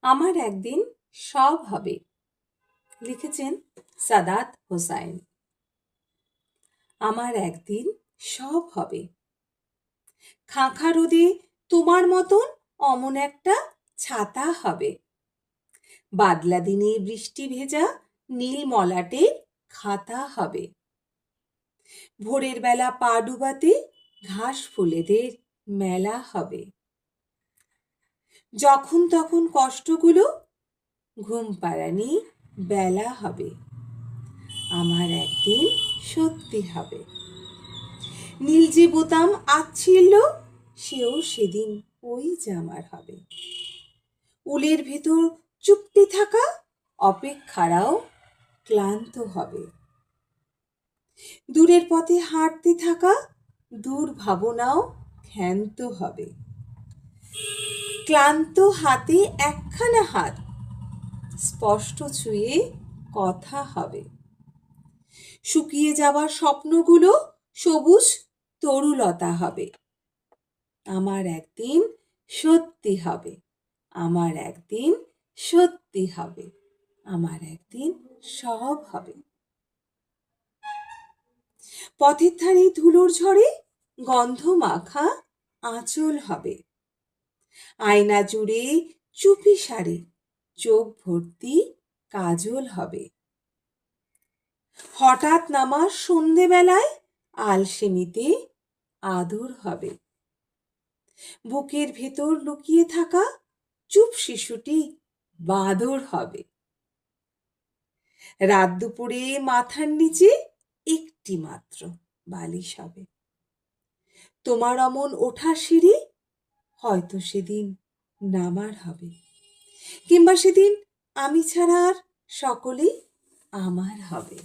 আমার একদিন সব হবে। লিখেছেন সাদাত হোসাইন। আমার একদিন সব হবে। খাঁখা রোদে তোমার মতন অমন একটা ছাতা হবে। বাদলা দিনে বৃষ্টি ভেজা নীল মলাটে খাতা হবে। ভোরের বেলা পা ডুবাতে ঘাস ফুলেদের মেলা হবে। যখন তখন কষ্টগুলো ঘুম পাড়ানি বেলা হবে। আমার একদিন সত্যি হবে। নীল যে বোতাম আচ্ছিল্য সেও সেদিন ওই জামার হবে। উলের ভেতর চুপটি থাকা অপেক্ষারাও ক্লান্ত হবে। দূরের পথে হাঁটতে থাকা দূর ভাবনাও ক্ষান্ত হবে। ক্লান্ত হাতে একখানা হাত স্পষ্ট ছুঁয়ে কথা হবে। শুকিয়ে যাওয়া স্বপ্নগুলো সবুজ তরুলতা হবে। আমার একদিন সত্যি হবে। আমার একদিন সত্যি হবে। আমার একদিন সব হবে। পথের ধারে ধুলোর ঝড়ে গন্ধ মাখা আঁচল হবে। আয়না জুড়ে চুপি সারে চোখ ভর্তি কাজল হবে। হঠাৎ নামা সন্ধেবেলায় আলসেমিতে আদর হবে। বুকের ভেতর লুকিয়ে থাকা চুপ শিশুটি বাদর হবে। রাত দুপুরে মাথার নিচে একটি মাত্র বালিশ হবে। তোমার অমন ওঠা সিঁড়ি হয়তো সেদিন নামার হবে, কিংবা সেদিন আমি ছাড়া আর সকলেই আমার হবে।